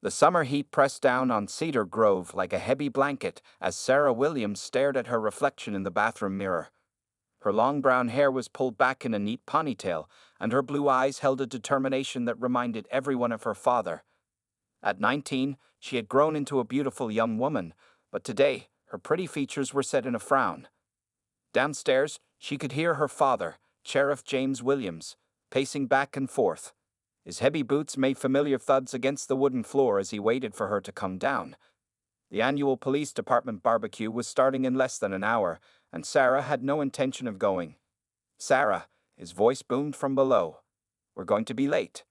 The summer heat pressed down on Cedar Grove like a heavy blanket as Sarah Williams stared at her reflection in the bathroom mirror. Her long brown hair was pulled back in a neat ponytail, and her blue eyes held a determination that reminded everyone of her father. At 19, she had grown into a beautiful young woman, but today, her pretty features were set in a frown. Downstairs, she could hear her father, Sheriff James Williams, pacing back and forth. His heavy boots made familiar thuds against the wooden floor as he waited for her to come down. The annual police department barbecue was starting in less than an hour, and Sarah had no intention of going. "Sarah," his voice boomed from below. "We're going to be late."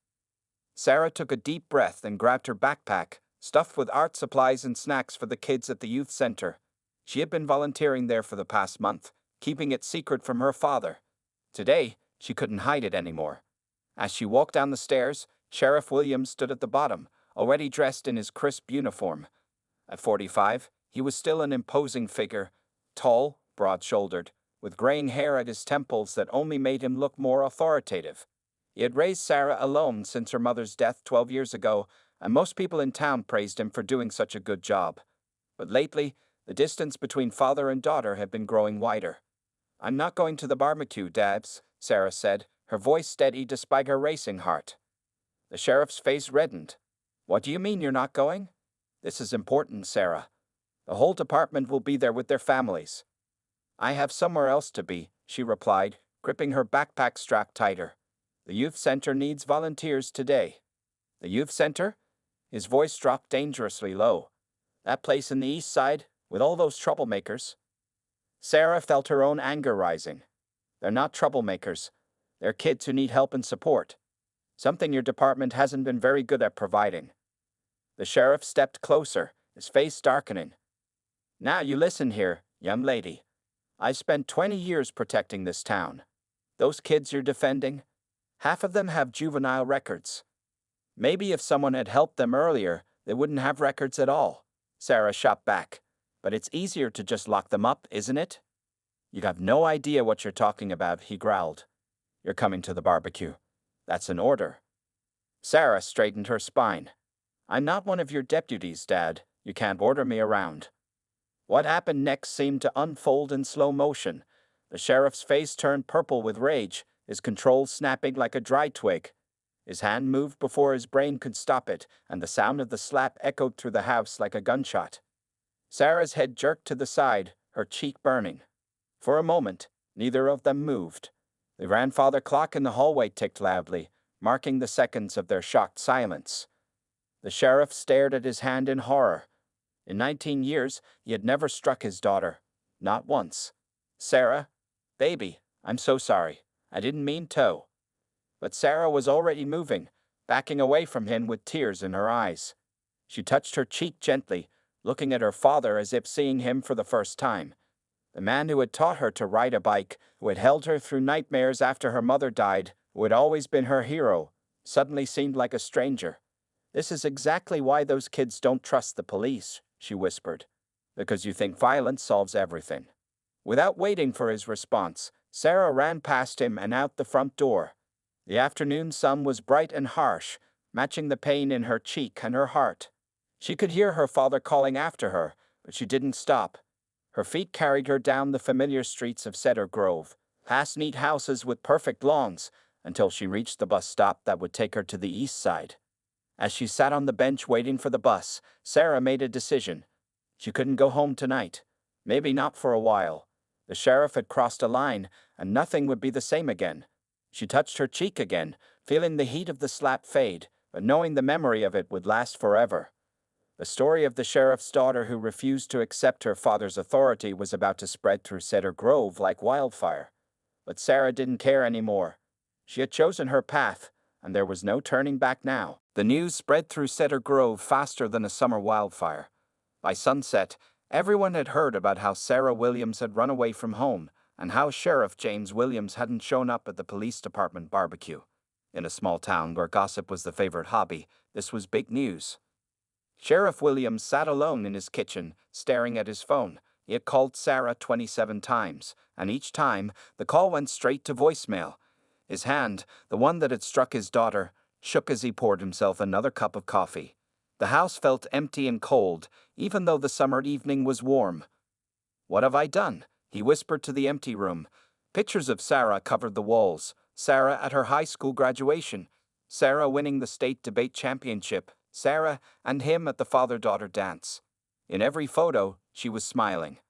Sarah took a deep breath and grabbed her backpack, stuffed with art supplies and snacks for the kids at the youth center. She had been volunteering there for the past month, keeping it secret from her father. Today, she couldn't hide it anymore. As she walked down the stairs, Sheriff Williams stood at the bottom, already dressed in his crisp uniform. At 45, he was still an imposing figure, tall, broad-shouldered, with graying hair at his temples that only made him look more authoritative. He had raised Sarah alone since her mother's death 12 years ago, and most people in town praised him for doing such a good job. But lately, the distance between father and daughter had been growing wider. "I'm not going to the barbecue, Dabs," Sarah said, her voice steady despite her racing heart. The sheriff's face reddened. "What do you mean you're not going?" "This is important, Sarah. The whole department will be there with their families." "I have somewhere else to be," she replied, gripping her backpack strap tighter. "The youth center needs volunteers today." "The youth center?" His voice dropped dangerously low. "That place in the east side, with all those troublemakers?" Sarah felt her own anger rising. "They're not troublemakers. They're kids who need help and support. Something your department hasn't been very good at providing." The sheriff stepped closer, his face darkening. "Now you listen here, young lady. I've spent 20 years protecting this town. Those kids you're defending, half of them have juvenile records. Maybe if someone had helped them earlier, they wouldn't have records at all." Sarah shot back. "But it's easier to just lock them up, isn't it?" "You have no idea what you're talking about," he growled. "You're coming to the barbecue. That's an order." Sarah straightened her spine. "I'm not one of your deputies, Dad. You can't order me around." What happened next seemed to unfold in slow motion. The sheriff's face turned purple with rage, his controls snapping like a dry twig. His hand moved before his brain could stop it, and the sound of the slap echoed through the house like a gunshot. Sarah's head jerked to the side, her cheek burning. For a moment, neither of them moved. The grandfather clock in the hallway ticked loudly, marking the seconds of their shocked silence. The sheriff stared at his hand in horror. In 19 years, he had never struck his daughter. Not once. "Sarah, baby, I'm so sorry. I didn't mean to." But Sarah was already moving, backing away from him with tears in her eyes. She touched her cheek gently, looking at her father as if seeing him for the first time. The man who had taught her to ride a bike, who had held her through nightmares after her mother died, who had always been her hero, suddenly seemed like a stranger. "This is exactly why those kids don't trust the police," she whispered. "Because you think violence solves everything." Without waiting for his response, Sarah ran past him and out the front door. The afternoon sun was bright and harsh, matching the pain in her cheek and her heart. She could hear her father calling after her, but she didn't stop. Her feet carried her down the familiar streets of Cedar Grove, past neat houses with perfect lawns, until she reached the bus stop that would take her to the east side. As she sat on the bench waiting for the bus, Sarah made a decision. She couldn't go home tonight. Maybe not for a while. The sheriff had crossed a line, and nothing would be the same again. She touched her cheek again, feeling the heat of the slap fade, but knowing the memory of it would last forever. The story of the sheriff's daughter who refused to accept her father's authority was about to spread through Cedar Grove like wildfire. But Sarah didn't care anymore. She had chosen her path, and there was no turning back now. The news spread through Cedar Grove faster than a summer wildfire. By sunset, everyone had heard about how Sarah Williams had run away from home, and how Sheriff James Williams hadn't shown up at the police department barbecue. In a small town where gossip was the favorite hobby, this was big news. Sheriff Williams sat alone in his kitchen, staring at his phone. He had called Sarah 27 times, and each time, the call went straight to voicemail. His hand, the one that had struck his daughter, shook as he poured himself another cup of coffee. The house felt empty and cold, even though the summer evening was warm. "What have I done?" he whispered to the empty room. Pictures of Sarah covered the walls. Sarah at her high school graduation, Sarah winning the state debate championship, Sarah and him at the father-daughter dance. In every photo, she was smiling.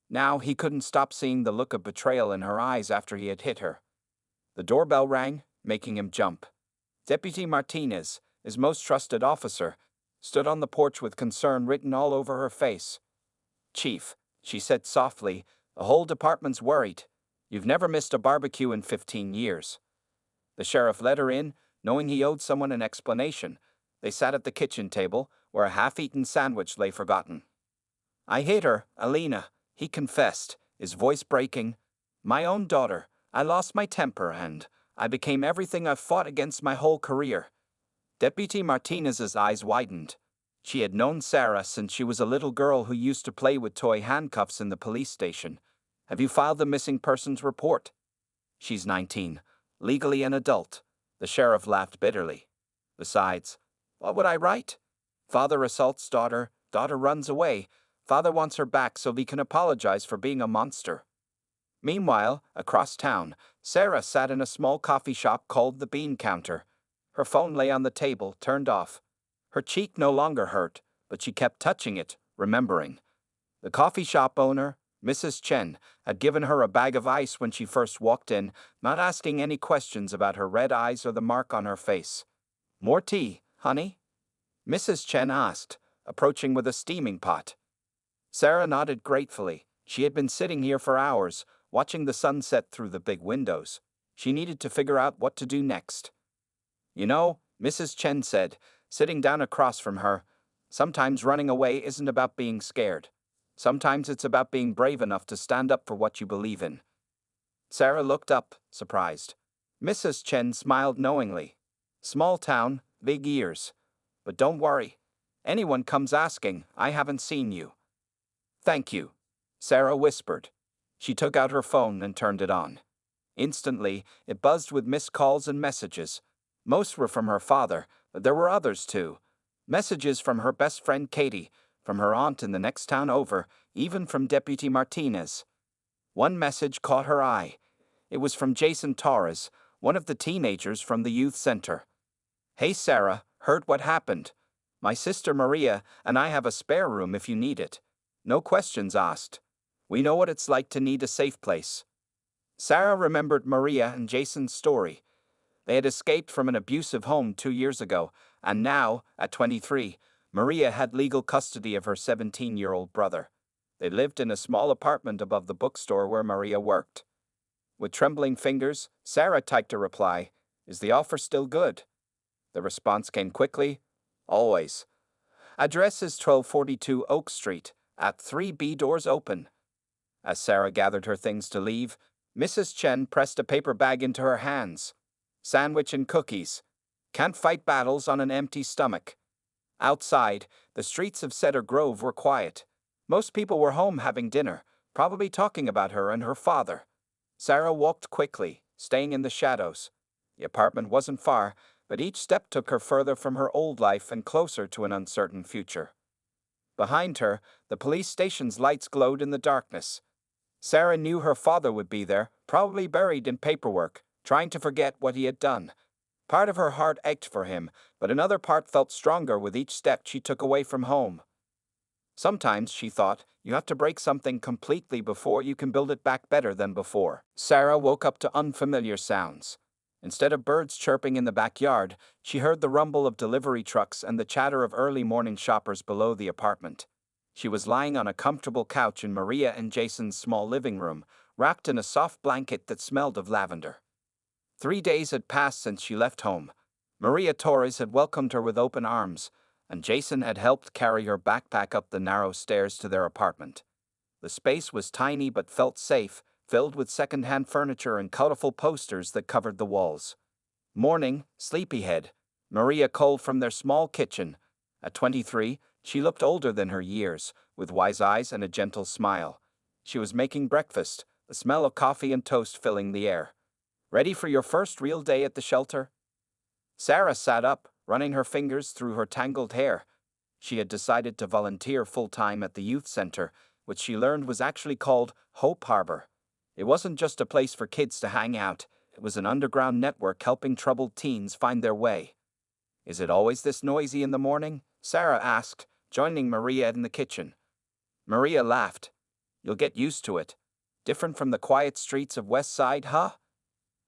Now he couldn't stop seeing the look of betrayal in her eyes after he had hit her. The doorbell rang, making him jump. Deputy Martinez, his most trusted officer, stood on the porch with concern written all over her face. "Chief," she said softly, "the whole department's worried. You've never missed a barbecue in 15 years. The sheriff let her in, knowing he owed someone an explanation. They sat at the kitchen table, where a half-eaten sandwich lay forgotten. "I hate her, Alina," he confessed, his voice breaking. "My own daughter. I lost my temper and I became everything I've fought against my whole career." Deputy Martinez's eyes widened. She had known Sarah since she was a little girl who used to play with toy handcuffs in the police station. "Have you filed the missing persons report?" "She's 19, legally an adult." The sheriff laughed bitterly. "Besides, what would I write? Father assaults daughter, daughter runs away. Father wants her back so he can apologize for being a monster." Meanwhile, across town, Sarah sat in a small coffee shop called the Bean Counter. Her phone lay on the table, turned off. Her cheek no longer hurt, but she kept touching it, remembering. The coffee shop owner, Mrs. Chen, had given her a bag of ice when she first walked in, not asking any questions about her red eyes or the mark on her face. "More tea, honey?" Mrs. Chen asked, approaching with a steaming pot. Sarah nodded gratefully. She had been sitting here for hours, watching the sunset through the big windows. She needed to figure out what to do next. "You know," Mrs. Chen said, sitting down across from her, "sometimes running away isn't about being scared. Sometimes it's about being brave enough to stand up for what you believe in." Sarah looked up, surprised. Mrs. Chen smiled knowingly. "Small town, big ears. But don't worry. Anyone comes asking, I haven't seen you." "Thank you," Sarah whispered. She took out her phone and turned it on. Instantly, it buzzed with missed calls and messages. Most were from her father, but there were others too. Messages from her best friend Katie, from her aunt in the next town over, even from Deputy Martinez. One message caught her eye. It was from Jason Torres, one of the teenagers from the youth center. "Hey Sarah, heard what happened? My sister Maria and I have a spare room if you need it. No questions asked. We know what it's like to need a safe place." Sarah remembered Maria and Jason's story. They had escaped from an abusive home 2 years ago, and now, at 23, Maria had legal custody of her 17-year-old brother. They lived in a small apartment above the bookstore where Maria worked. With trembling fingers, Sarah typed a reply, "Is the offer still good?" The response came quickly, "Always. Address is 1242 Oak Street, at 3B doors open." As Sarah gathered her things to leave, Mrs. Chen pressed a paper bag into her hands. "Sandwich and cookies. Can't fight battles on an empty stomach." Outside, the streets of Cedar Grove were quiet. Most people were home having dinner, probably talking about her and her father. Sarah walked quickly, staying in the shadows. The apartment wasn't far, but each step took her further from her old life and closer to an uncertain future. Behind her, the police station's lights glowed in the darkness. Sarah knew her father would be there, probably buried in paperwork, trying to forget what he had done. Part of her heart ached for him, but another part felt stronger with each step she took away from home. Sometimes, she thought, you have to break something completely before you can build it back better than before. Sarah woke up to unfamiliar sounds. Instead of birds chirping in the backyard, she heard the rumble of delivery trucks and the chatter of early morning shoppers below the apartment. She was lying on a comfortable couch in Maria and Jason's small living room, wrapped in a soft blanket that smelled of lavender. 3 days had passed since she left home. Maria Torres had welcomed her with open arms, and Jason had helped carry her backpack up the narrow stairs to their apartment. The space was tiny but felt safe, filled with second-hand furniture and colorful posters that covered the walls. Morning, sleepyhead, Maria called from their small kitchen. At 23, she looked older than her years, with wise eyes and a gentle smile. She was making breakfast, the smell of coffee and toast filling the air. "Ready for your first real day at the shelter?" Sarah sat up, running her fingers through her tangled hair. She had decided to volunteer full-time at the youth center, which she learned was actually called Hope Harbor. It wasn't just a place for kids to hang out, it was an underground network helping troubled teens find their way. "Is it always this noisy in the morning?" Sarah asked, joining Maria in the kitchen. Maria laughed. "You'll get used to it. Different from the quiet streets of West Side, huh?"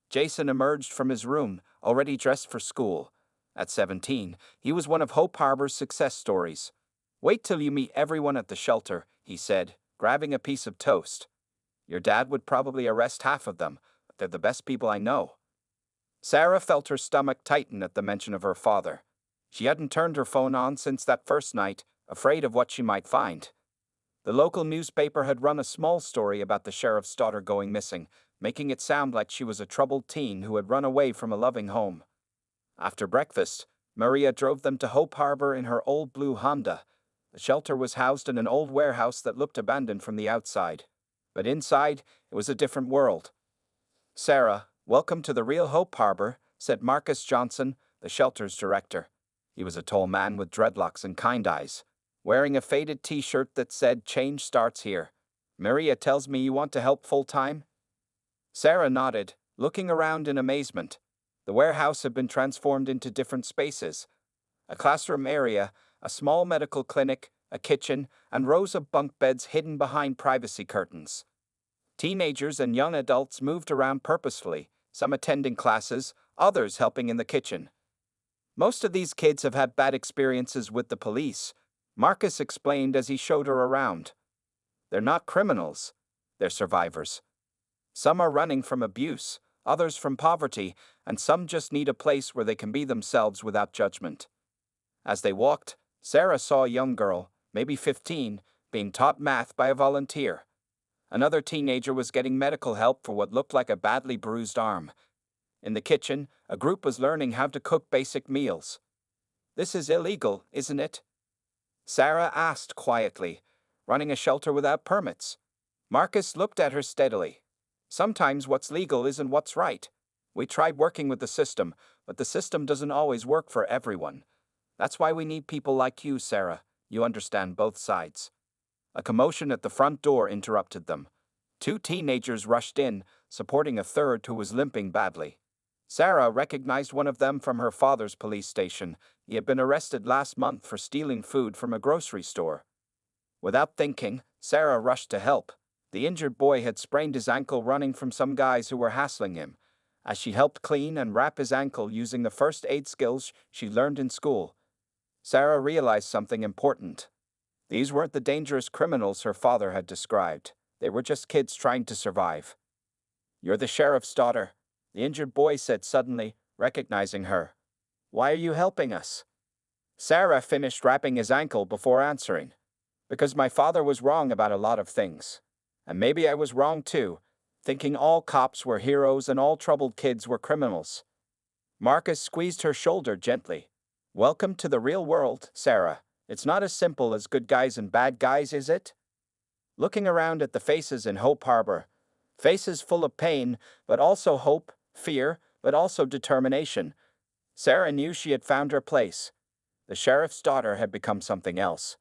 Jason emerged from his room, already dressed for school. At 17, he was one of Hope Harbor's success stories. "Wait till you meet everyone at the shelter," he said, grabbing a piece of toast. "Your dad would probably arrest half of them, but they're the best people I know." Sarah felt her stomach tighten at the mention of her father. She hadn't turned her phone on since that first night, afraid of what she might find. The local newspaper had run a small story about the sheriff's daughter going missing, making it sound like she was a troubled teen who had run away from a loving home. After breakfast, Maria drove them to Hope Harbor in her old blue Honda. The shelter was housed in an old warehouse that looked abandoned from the outside. But inside, it was a different world. "Sarah, welcome to the real Hope Harbor," said Marcus Johnson, the shelter's director. He was a tall man with dreadlocks and kind eyes, wearing a faded t-shirt that said "Change starts here." "Maria tells me you want to help full-time?" Sarah nodded, looking around in amazement. The warehouse had been transformed into different spaces: a classroom area, a small medical clinic, a kitchen, and rows of bunk beds hidden behind privacy curtains. Teenagers and young adults moved around purposefully, some attending classes, others helping in the kitchen. "Most of these kids have had bad experiences with the police," Marcus explained as he showed her around. "They're not criminals, they're survivors. Some are running from abuse, others from poverty, and some just need a place where they can be themselves without judgment." As they walked, Sarah saw a young girl, maybe 15, being taught math by a volunteer. Another teenager was getting medical help for what looked like a badly bruised arm. In the kitchen, a group was learning how to cook basic meals. "This is illegal, isn't it?" Sarah asked quietly, "Running a shelter without permits." Marcus looked at her steadily. "Sometimes what's legal isn't what's right. We tried working with the system, but the system doesn't always work for everyone. That's why we need people like you, Sarah. You understand both sides." A commotion at the front door interrupted them. Two teenagers rushed in, supporting a third who was limping badly. Sarah recognized one of them from her father's police station. He had been arrested last month for stealing food from a grocery store. Without thinking, Sarah rushed to help. The injured boy had sprained his ankle running from some guys who were hassling him. As she helped clean and wrap his ankle using the first aid skills she learned in school, Sarah realized something important. These weren't the dangerous criminals her father had described. They were just kids trying to survive. "You're the sheriff's daughter," the injured boy said suddenly, recognizing her. "Why are you helping us?" Sarah finished wrapping his ankle before answering. "Because my father was wrong about a lot of things. And maybe I was wrong too, thinking all cops were heroes and all troubled kids were criminals." Marcus squeezed her shoulder gently. "Welcome to the real world, Sarah. It's not as simple as good guys and bad guys, is it?" Looking around at the faces in Hope Harbor, faces full of pain, but also hope, fear, but also determination, Sarah knew she had found her place. The sheriff's daughter had become something else.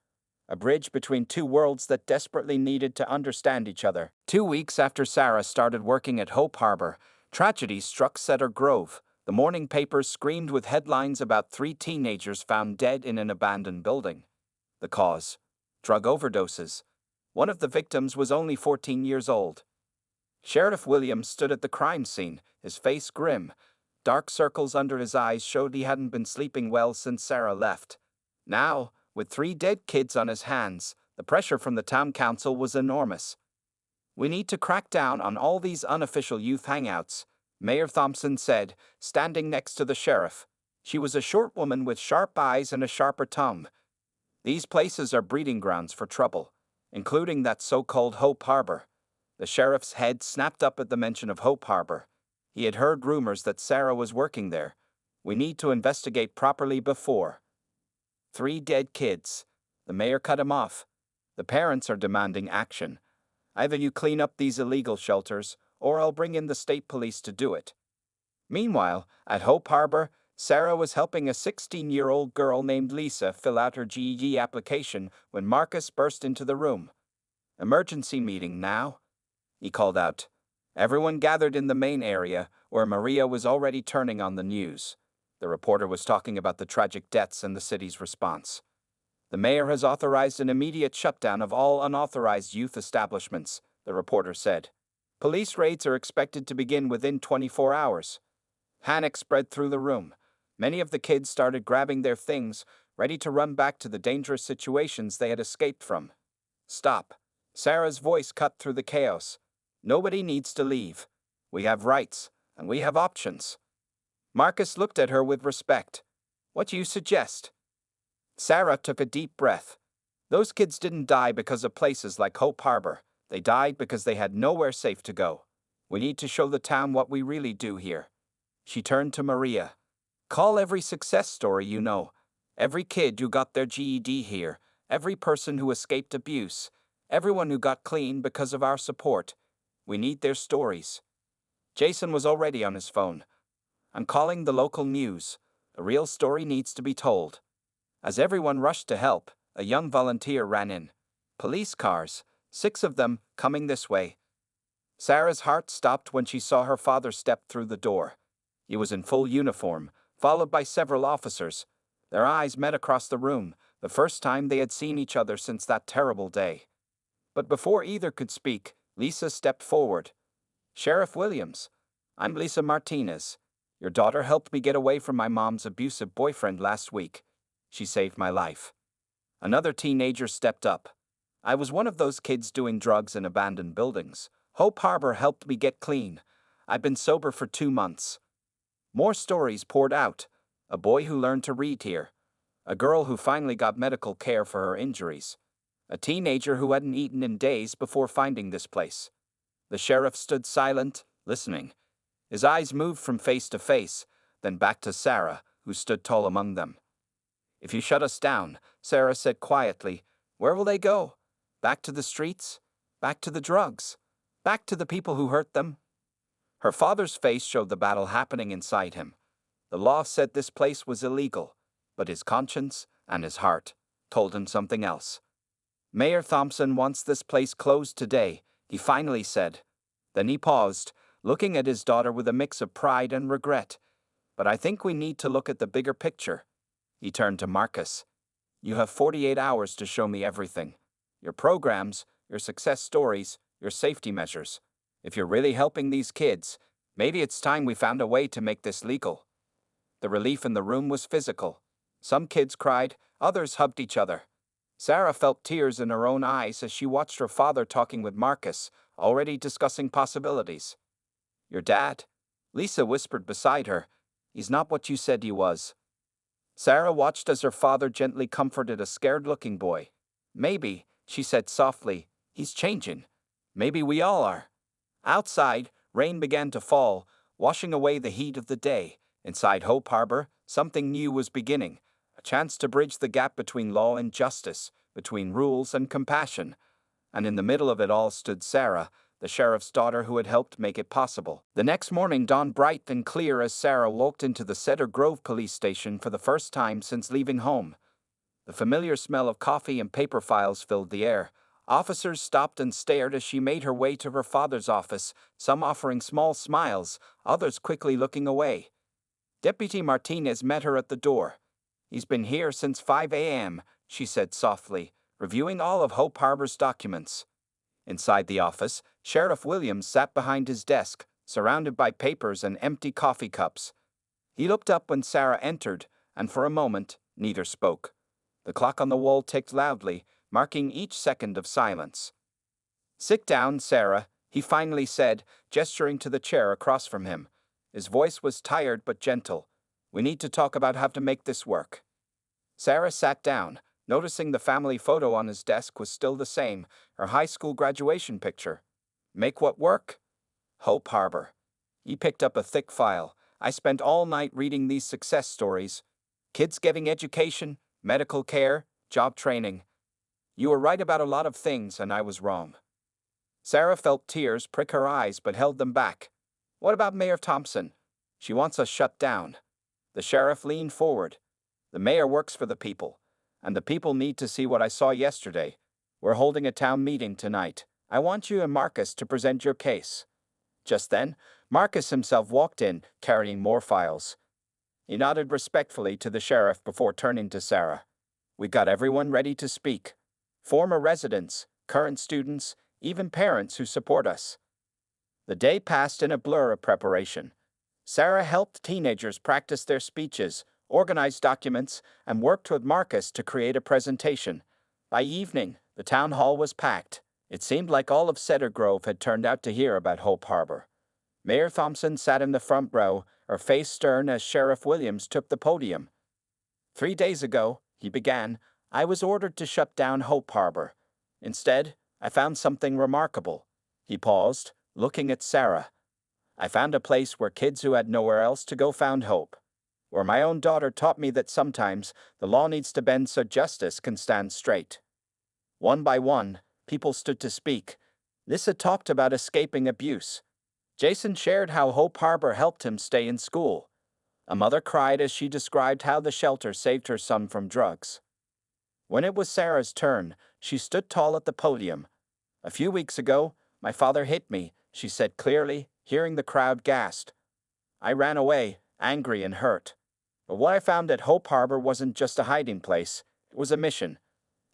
A bridge between two worlds that desperately needed to understand each other. 2 weeks after Sarah started working at Hope Harbor, tragedy struck Cedar Grove. The morning papers screamed with headlines about 3 teenagers found dead in an abandoned building. The cause? Drug overdoses. One of the victims was only 14 years old. Sheriff Williams stood at the crime scene, his face grim. Dark circles under his eyes showed he hadn't been sleeping well since Sarah left. Now, with 3 dead kids on his hands, the pressure from the town council was enormous. "We need to crack down on all these unofficial youth hangouts," Mayor Thompson said, standing next to the sheriff. She was a short woman with sharp eyes and a sharper tongue. "These places are breeding grounds for trouble, including that so-called Hope Harbor." The sheriff's head snapped up at the mention of Hope Harbor. He had heard rumors that Sarah was working there. "We need to investigate properly before." 3 dead kids. The mayor cut him off. "The parents are demanding action. Either you clean up these illegal shelters, or I'll bring in the state police to do it." Meanwhile, at Hope Harbor, Sarah was helping a 16-year-old girl named Lisa fill out her GED application when Marcus burst into the room. "Emergency meeting now," he called out. Everyone gathered in the main area, where Maria was already turning on the news. The reporter was talking about the tragic deaths and the city's response. "The mayor has authorized an immediate shutdown of all unauthorized youth establishments," the reporter said. "Police raids are expected to begin within 24 hours. Panic spread through the room. Many of the kids started grabbing their things, ready to run back to the dangerous situations they had escaped from. "Stop." Sarah's voice cut through the chaos. "Nobody needs to leave. We have rights, and we have options." Marcus looked at her with respect. "What do you suggest?" Sarah took a deep breath. "Those kids didn't die because of places like Hope Harbor. They died because they had nowhere safe to go. We need to show the town what we really do here." She turned to Maria. "Call every success story you know. Every kid who got their GED here. Every person who escaped abuse. Everyone who got clean because of our support. We need their stories." Jason was already on his phone. "I'm calling the local news. A real story needs to be told." As everyone rushed to help, a young volunteer ran in. "Police cars, 6 of them, coming this way." Sarah's heart stopped when she saw her father step through the door. He was in full uniform, followed by several officers. Their eyes met across the room, the first time they had seen each other since that terrible day. But before either could speak, Lisa stepped forward. "Sheriff Williams, I'm Lisa Martinez. Your daughter helped me get away from my mom's abusive boyfriend last week. She saved my life." Another teenager stepped up. "I was one of those kids doing drugs in abandoned buildings. Hope Harbor helped me get clean. I've been sober for 2 months." More stories poured out. A boy who learned to read here. A girl who finally got medical care for her injuries. A teenager who hadn't eaten in days before finding this place. The sheriff stood silent, listening. His eyes moved from face to face, then back to Sarah, who stood tall among them. "If you shut us down," Sarah said quietly, "where will they go? Back to the streets? Back to the drugs? Back to the people who hurt them?" Her father's face showed the battle happening inside him. The law said this place was illegal, but his conscience and his heart told him something else. "Mayor Thompson wants this place closed today," he finally said. Then he paused, looking at his daughter with a mix of pride and regret. "But I think we need to look at the bigger picture." He turned to Marcus. "You have 48 hours to show me everything. Your programs, your success stories, your safety measures. If you're really helping these kids, maybe it's time we found a way to make this legal." The relief in the room was physical. Some kids cried, others hugged each other. Sarah felt tears in her own eyes as she watched her father talking with Marcus, already discussing possibilities. "Your dad?" Lisa whispered beside her. "He's not what you said he was." Sarah watched as her father gently comforted a scared-looking boy. "Maybe," she said softly, "he's changing. Maybe we all are." Outside, rain began to fall, washing away the heat of the day. Inside Hope Harbor, something new was beginning, a chance to bridge the gap between law and justice, between rules and compassion. And in the middle of it all stood Sarah, the sheriff's daughter who had helped make it possible. The next morning dawned bright and clear as Sarah walked into the Cedar Grove police station for the first time since leaving home. The familiar smell of coffee and paper files filled the air. Officers stopped and stared as she made her way to her father's office, some offering small smiles, others quickly looking away. Deputy Martinez met her at the door. "He's been here since 5 a.m., she said softly, reviewing all of Hope Harbor's documents. Inside the office, Sheriff Williams sat behind his desk, surrounded by papers and empty coffee cups. He looked up when Sarah entered, and for a moment, neither spoke. The clock on the wall ticked loudly, marking each second of silence. "Sit down, Sarah," he finally said, gesturing to the chair across from him. His voice was tired but gentle. "We need to talk about how to make this work." Sarah sat down, noticing the family photo on his desk was still the same, her high school graduation picture. "Make what work?" "Hope Harbor." He picked up a thick file. "I spent all night reading these success stories. Kids getting education, medical care, job training. You were right about a lot of things, and I was wrong." Sarah felt tears prick her eyes but held them back. "What about Mayor Thompson? She wants us shut down." The sheriff leaned forward. The mayor works for the people, and the people need to see what I saw yesterday. We're holding a town meeting tonight. I want you and Marcus to present your case. Just then, Marcus himself walked in, carrying more files. He nodded respectfully to the sheriff before turning to Sarah. We got everyone ready to speak. Former residents, current students, even parents who support us. The day passed in a blur of preparation. Sarah helped teenagers practice their speeches, organized documents, and worked with Marcus to create a presentation. By evening, the town hall was packed. It seemed like all of Cedar Grove had turned out to hear about Hope Harbor. Mayor Thompson sat in the front row, her face stern as Sheriff Williams took the podium. 3 days ago, he began, I was ordered to shut down Hope Harbor. Instead, I found something remarkable. He paused, looking at Sarah. I found a place where kids who had nowhere else to go found hope. Where my own daughter taught me that sometimes the law needs to bend so justice can stand straight. One by one, people stood to speak. Lissa talked about escaping abuse. Jason shared how Hope Harbor helped him stay in school. A mother cried as she described how the shelter saved her son from drugs. When it was Sarah's turn, she stood tall at the podium. A few weeks ago, my father hit me, she said clearly, hearing the crowd gasp. I ran away, angry and hurt. But what I found at Hope Harbor wasn't just a hiding place, it was a mission.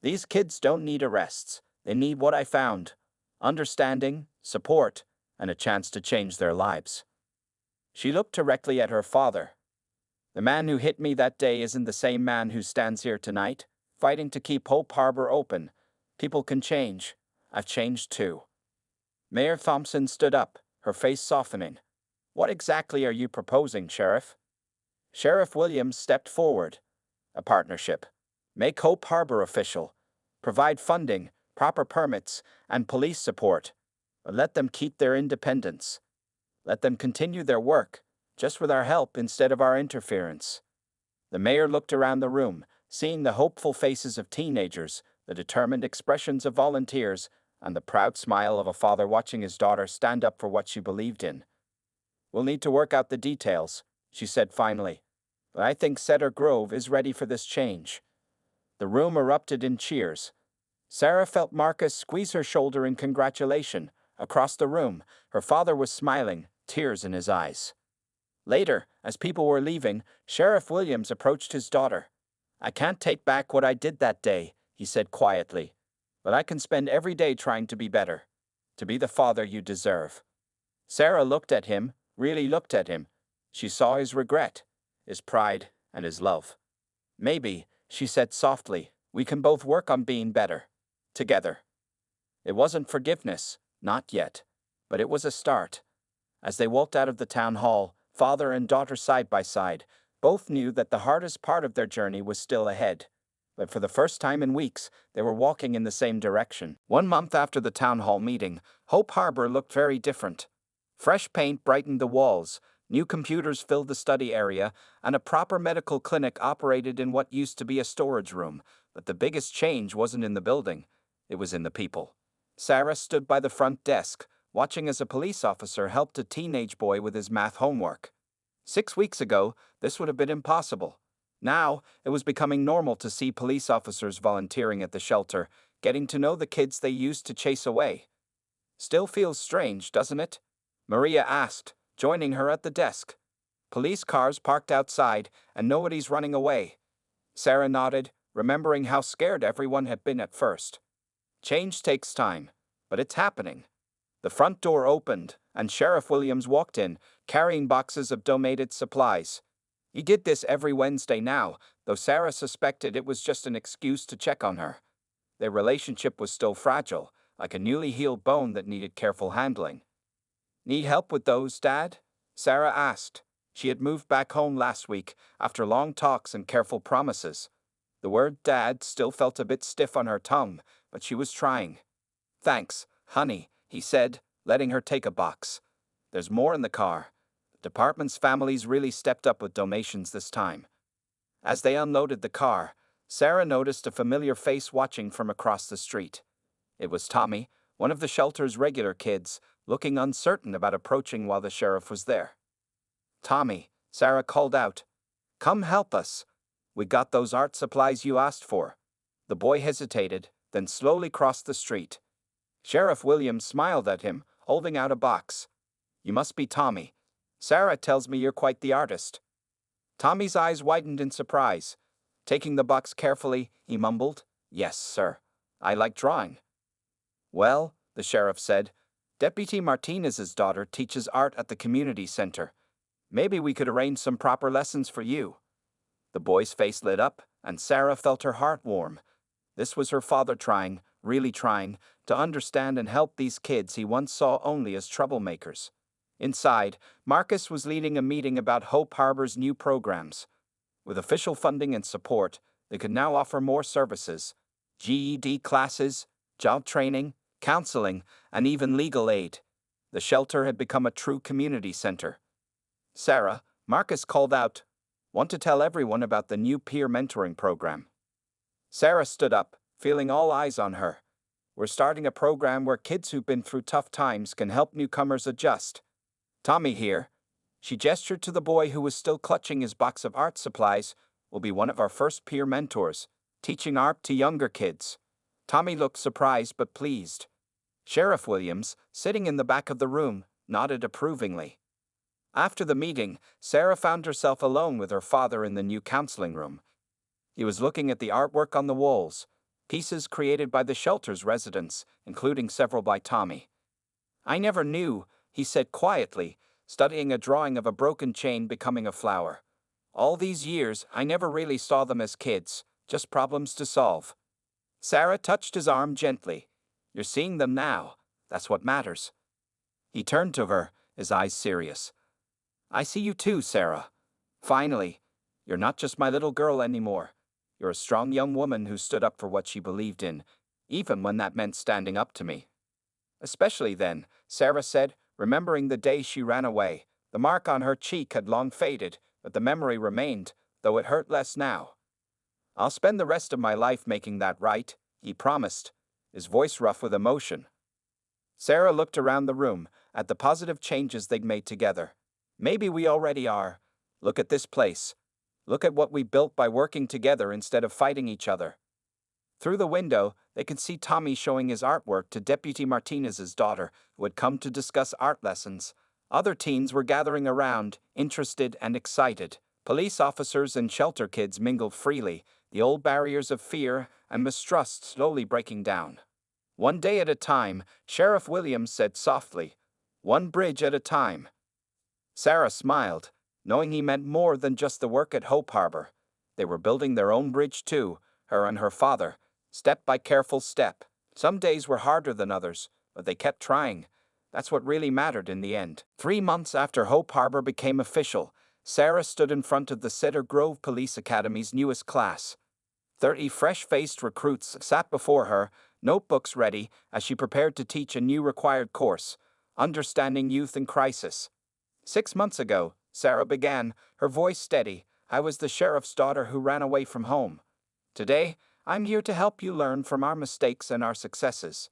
These kids don't need arrests, they need what I found: understanding, support, and a chance to change their lives. She looked directly at her father. The man who hit me that day isn't the same man who stands here tonight, fighting to keep Hope Harbor open. People can change. I've changed too. Mayor Thompson stood up, her face softening. What exactly are you proposing, Sheriff? Sheriff Williams stepped forward. A partnership. Make Hope Harbor official. Provide funding, proper permits, and police support. But let them keep their independence. Let them continue their work, just with our help instead of our interference. The mayor looked around the room, seeing the hopeful faces of teenagers, the determined expressions of volunteers, and the proud smile of a father watching his daughter stand up for what she believed in. We'll need to work out the details, she said finally, but I think Cedar Grove is ready for this change. The room erupted in cheers. Sarah felt Marcus squeeze her shoulder in congratulation. Across the room, her father was smiling, tears in his eyes. Later, as people were leaving, Sheriff Williams approached his daughter. I can't take back what I did that day, he said quietly, but I can spend every day trying to be better, to be the father you deserve. Sarah looked at him, really looked at him. She saw his regret, his pride, and his love. Maybe, she said softly, we can both work on being better, together. It wasn't forgiveness, not yet, but it was a start. As they walked out of the town hall, father and daughter side by side, both knew that the hardest part of their journey was still ahead. But for the first time in weeks, they were walking in the same direction. 1 month after the town hall meeting, Hope Harbor looked very different. Fresh paint brightened the walls, new computers filled the study area, and a proper medical clinic operated in what used to be a storage room. But the biggest change wasn't in the building, it was in the people. Sarah stood by the front desk, watching as a police officer helped a teenage boy with his math homework. 6 weeks ago, this would have been impossible. Now, it was becoming normal to see police officers volunteering at the shelter, getting to know the kids they used to chase away. Still feels strange, doesn't it? Maria asked, joining her at the desk. Police cars parked outside, and nobody's running away. Sarah nodded, remembering how scared everyone had been at first. Change takes time, but it's happening. The front door opened, and Sheriff Williams walked in, carrying boxes of donated supplies. He did this every Wednesday now, though Sarah suspected it was just an excuse to check on her. Their relationship was still fragile, like a newly healed bone that needed careful handling. Need help with those, Dad? Sarah asked. She had moved back home last week, after long talks and careful promises. The word Dad still felt a bit stiff on her tongue, but she was trying. Thanks, honey, he said, letting her take a box. There's more in the car. The department's families really stepped up with donations this time. As they unloaded the car, Sarah noticed a familiar face watching from across the street. It was Tommy, one of the shelter's regular kids, looking uncertain about approaching while the sheriff was there. Tommy, Sarah called out. Come help us. We got those art supplies you asked for. The boy hesitated, then slowly crossed the street. Sheriff Williams smiled at him, holding out a box. You must be Tommy. Sarah tells me you're quite the artist. Tommy's eyes widened in surprise. Taking the box carefully, he mumbled, Yes, sir. I like drawing. Well, the sheriff said, Deputy Martinez's daughter teaches art at the community center. Maybe we could arrange some proper lessons for you. The boy's face lit up, and Sarah felt her heart warm. This was her father trying, really trying, to understand and help these kids he once saw only as troublemakers. Inside, Marcus was leading a meeting about Hope Harbor's new programs. With official funding and support, they could now offer more services: GED classes, job training, counseling, and even legal aid. The shelter had become a true community center. Sarah, Marcus called out, Want to tell everyone about the new peer mentoring program. Sarah stood up, feeling all eyes on her. We're starting a program where kids who've been through tough times can help newcomers adjust. Tommy here, she gestured to the boy who was still clutching his box of art supplies, will be one of our first peer mentors, teaching art to younger kids. Tommy looked surprised but pleased. Sheriff Williams, sitting in the back of the room, nodded approvingly. After the meeting, Sarah found herself alone with her father in the new counseling room. He was looking at the artwork on the walls, pieces created by the shelter's residents, including several by Tommy. I never knew, he said quietly, studying a drawing of a broken chain becoming a flower. All these years, I never really saw them as kids, just problems to solve. Sarah touched his arm gently. You're seeing them now. That's what matters. He turned to her, his eyes serious. I see you too, Sarah. Finally, you're not just my little girl anymore. You're a strong young woman who stood up for what she believed in, even when that meant standing up to me. Especially then, Sarah said, remembering the day she ran away. The mark on her cheek had long faded, but the memory remained, though it hurt less now. I'll spend the rest of my life making that right, he promised, his voice rough with emotion. Sarah looked around the room, at the positive changes they'd made together. Maybe we already are. Look at this place. Look at what we built by working together instead of fighting each other. Through the window, they could see Tommy showing his artwork to Deputy Martinez's daughter, who had come to discuss art lessons. Other teens were gathering around, interested and excited. Police officers and shelter kids mingled freely, the old barriers of fear and mistrust slowly breaking down. One day at a time, Sheriff Williams said softly, One bridge at a time. Sarah smiled, knowing he meant more than just the work at Hope Harbor. They were building their own bridge too, her and her father, step by careful step. Some days were harder than others, but they kept trying. That's what really mattered in the end. 3 months after Hope Harbor became official, Sarah stood in front of the Cedar Grove Police Academy's newest class. 30 fresh-faced recruits sat before her, notebooks ready, as she prepared to teach a new required course, Understanding Youth in Crisis. 6 months ago, Sarah began, her voice steady, I was the sheriff's daughter who ran away from home. Today, I'm here to help you learn from our mistakes and our successes.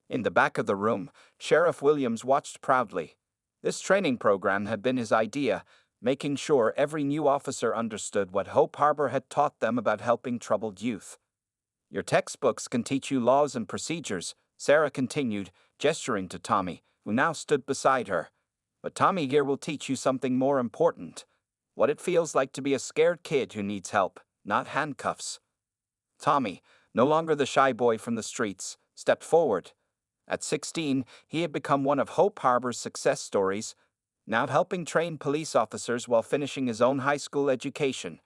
In the back of the room, Sheriff Williams watched proudly. This training program had been his idea, making sure every new officer understood what Hope Harbor had taught them about helping troubled youth. Your textbooks can teach you laws and procedures, Sarah continued, gesturing to Tommy, who now stood beside her. But Tommy here will teach you something more important. What it feels like to be a scared kid who needs help, not handcuffs. Tommy, no longer the shy boy from the streets, stepped forward. At 16, he had become one of Hope Harbor's success stories, now helping train police officers while finishing his own high school education.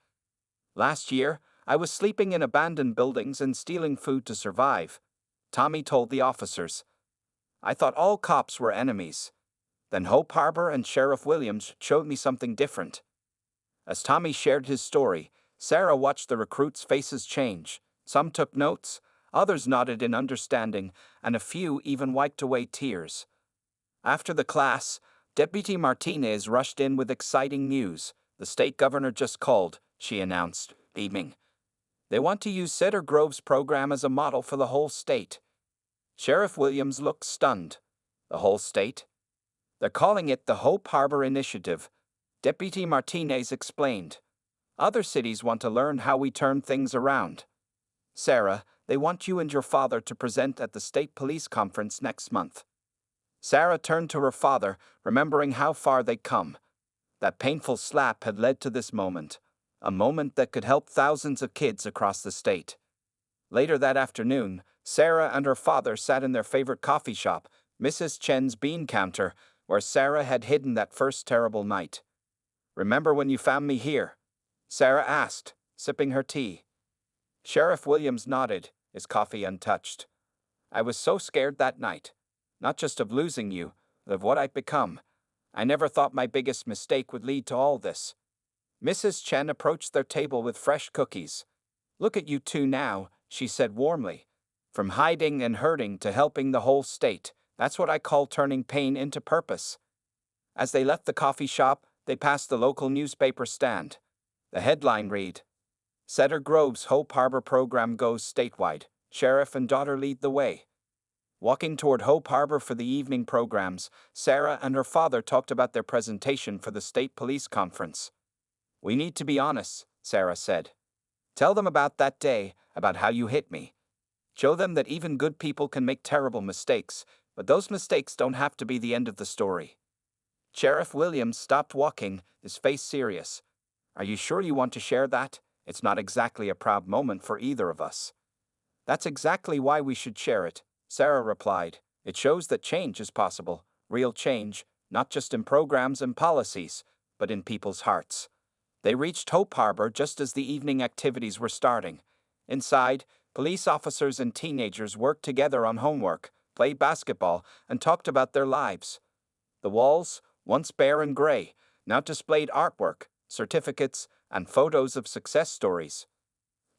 Last year, I was sleeping in abandoned buildings and stealing food to survive, Tommy told the officers. I thought all cops were enemies. Then Hope Harbor and Sheriff Williams showed me something different. As Tommy shared his story, Sarah watched the recruits' faces change. Some took notes, others nodded in understanding, and a few even wiped away tears. After the class, Deputy Martinez rushed in with exciting news. The state governor just called, she announced, beaming. They want to use Cedar Grove's program as a model for the whole state. Sheriff Williams looked stunned. The whole state? They're calling it the Hope Harbor Initiative, Deputy Martinez explained. Other cities want to learn how we turn things around. Sarah, they want you and your father to present at the state police conference next month. Sarah turned to her father, remembering how far they'd come. That painful slap had led to this moment, a moment that could help thousands of kids across the state. Later that afternoon, Sarah and her father sat in their favorite coffee shop, Mrs. Chen's bean counter, where Sarah had hidden that first terrible night. "Remember when you found me here?" Sarah asked, sipping her tea. Sheriff Williams nodded, his coffee untouched. "I was so scared that night. Not just of losing you, but of what I'd become. I never thought my biggest mistake would lead to all this." Mrs. Chen approached their table with fresh cookies. "Look at you two now," she said warmly. "From hiding and hurting to helping the whole state. That's what I call turning pain into purpose." As they left the coffee shop, they passed the local newspaper stand. The headline read, "Cedar Grove's Hope Harbor program goes statewide. Sheriff and daughter lead the way." Walking toward Hope Harbor for the evening programs, Sarah and her father talked about their presentation for the state police conference. "We need to be honest," Sarah said. "Tell them about that day, about how you hit me. Show them that even good people can make terrible mistakes, but those mistakes don't have to be the end of the story." Sheriff Williams stopped walking, his face serious. "Are you sure you want to share that? It's not exactly a proud moment for either of us." "That's exactly why we should share it," Sarah replied. "It shows that change is possible, real change, not just in programs and policies, but in people's hearts." They reached Hope Harbor just as the evening activities were starting. Inside, police officers and teenagers worked together on homework, played basketball, and talked about their lives. The walls, once bare and gray, now displayed artwork, certificates, and photos of success stories.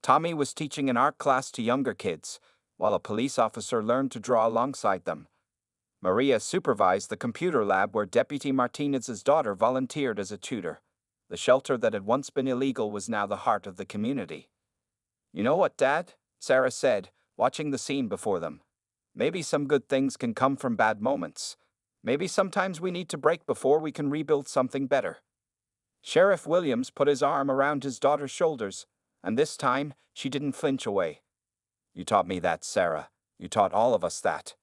Tommy was teaching an art class to younger kids, while a police officer learned to draw alongside them. Maria supervised the computer lab where Deputy Martinez's daughter volunteered as a tutor. The shelter that had once been illegal was now the heart of the community. "You know what, Dad?" Sarah said, watching the scene before them. "Maybe some good things can come from bad moments. Maybe sometimes we need to break before we can rebuild something better." Sheriff Williams put his arm around his daughter's shoulders, and this time she didn't flinch away. "You taught me that, Sarah. You taught all of us that."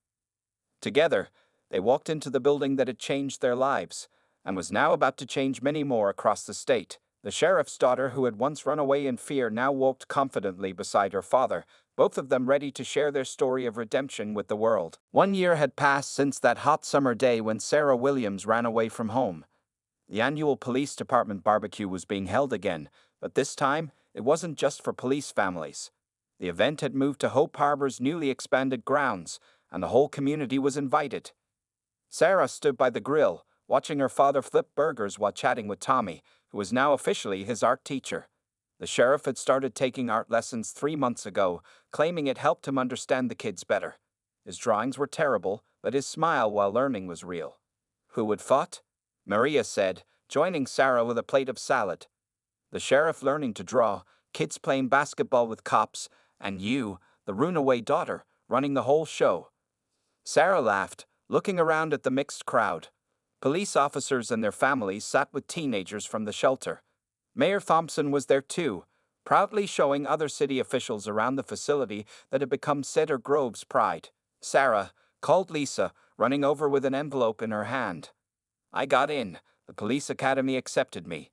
Together, they walked into the building that had changed their lives, and was now about to change many more across the state. The sheriff's daughter, who had once run away in fear, now walked confidently beside her father, both of them ready to share their story of redemption with the world. 1 year had passed since that hot summer day when Sarah Williams ran away from home. The annual police department barbecue was being held again, but this time it wasn't just for police families. The event had moved to Hope Harbor's newly expanded grounds, and the whole community was invited. Sarah stood by the grill, watching her father flip burgers while chatting with Tommy, who was now officially his art teacher. The sheriff had started taking art lessons 3 months ago, claiming it helped him understand the kids better. His drawings were terrible, but his smile while learning was real. "Who had fought?" Maria said, joining Sarah with a plate of salad. "The sheriff learning to draw, kids playing basketball with cops, and you, the runaway daughter, running the whole show." Sarah laughed, looking around at the mixed crowd. Police officers and their families sat with teenagers from the shelter. Mayor Thompson was there too, proudly showing other city officials around the facility that had become Cedar Grove's pride. "Sarah," called Lisa, running over with an envelope in her hand. "I got in. The police academy accepted me."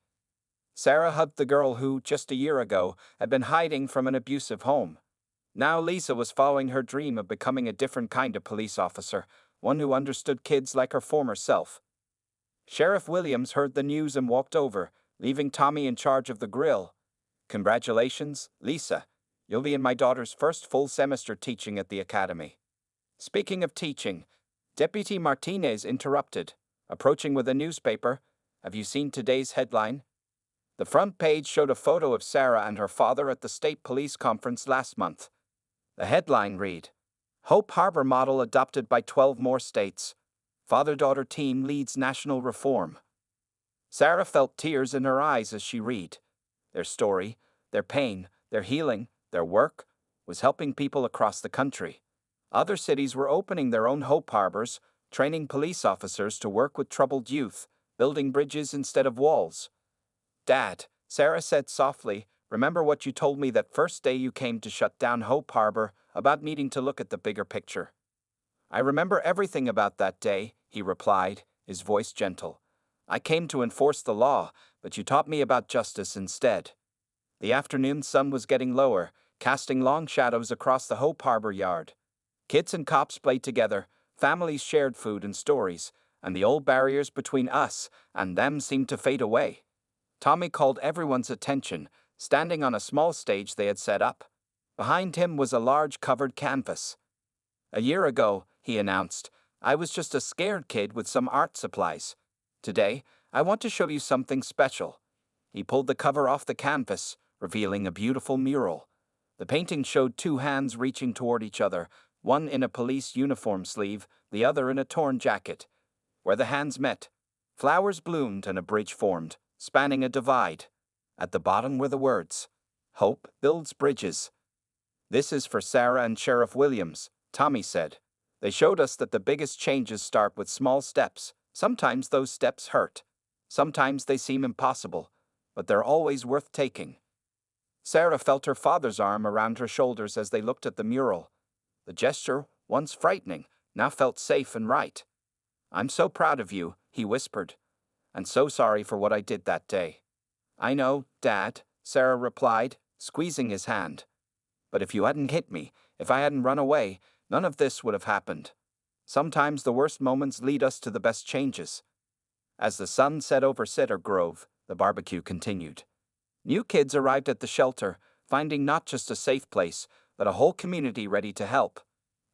Sarah hugged the girl who, just a year ago, had been hiding from an abusive home. Now Lisa was following her dream of becoming a different kind of police officer, one who understood kids like her former self. Sheriff Williams heard the news and walked over, leaving Tommy in charge of the grill. "Congratulations, Lisa. You'll be in my daughter's first full semester teaching at the academy." Speaking of teaching, Deputy Martinez interrupted, approaching with a newspaper. "Have you seen today's headline?" The front page showed a photo of Sarah and her father at the state police conference last month. The headline read, "Hope Harbor model adopted by 12 more states. Father-daughter team leads national reform." Sarah felt tears in her eyes as she read. Their story, their pain, their healing, their work, was helping people across the country. Other cities were opening their own Hope Harbors, training police officers to work with troubled youth, building bridges instead of walls. "Dad," Sarah said softly, "Remember what you told me that first day you came to shut down Hope Harbor about needing to look at the bigger picture?" "I remember everything about that day," he replied, his voice gentle. "I came to enforce the law, but you taught me about justice instead." The afternoon sun was getting lower, casting long shadows across the Hope Harbor yard. Kids and cops played together, families shared food and stories, and the old barriers between us and them seemed to fade away. Tommy called everyone's attention, standing on a small stage they had set up. Behind him was a large covered canvas. "A year ago," he announced, "I was just a scared kid with some art supplies. Today, I want to show you something special." He pulled the cover off the canvas, revealing a beautiful mural. The painting showed two hands reaching toward each other, one in a police uniform sleeve, the other in a torn jacket. Where the hands met, flowers bloomed and a bridge formed, spanning a divide. At the bottom were the words, "Hope builds bridges." "This is for Sarah and Sheriff Williams," Tommy said. "They showed us that the biggest changes start with small steps. Sometimes those steps hurt. Sometimes they seem impossible, but they're always worth taking." Sarah felt her father's arm around her shoulders as they looked at the mural. The gesture, once frightening, now felt safe and right. "I'm so proud of you," he whispered, "and so sorry for what I did that day." "I know, Dad," Sarah replied, squeezing his hand. "But if you hadn't hit me, if I hadn't run away, none of this would have happened. Sometimes the worst moments lead us to the best changes." As the sun set over Cedar Grove, the barbecue continued. New kids arrived at the shelter, finding not just a safe place, but a whole community ready to help.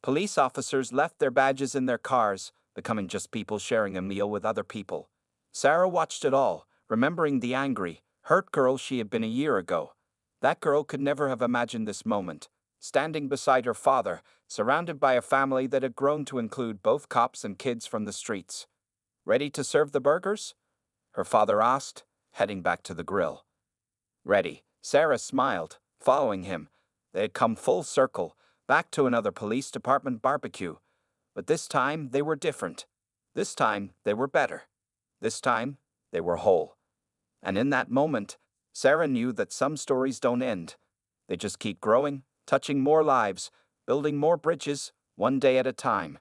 Police officers left their badges in their cars, becoming just people sharing a meal with other people. Sarah watched it all, remembering the angry, hurt girl she had been a year ago. That girl could never have imagined this moment, standing beside her father, surrounded by a family that had grown to include both cops and kids from the streets. "Ready to serve the burgers?" her father asked, heading back to the grill. "Ready," Sarah smiled, following him. They had come full circle, back to another police department barbecue. But this time they were different. This time they were better. This time they were whole. And in that moment, Sarah knew that some stories don't end. They just keep growing, touching more lives, building more bridges, one day at a time.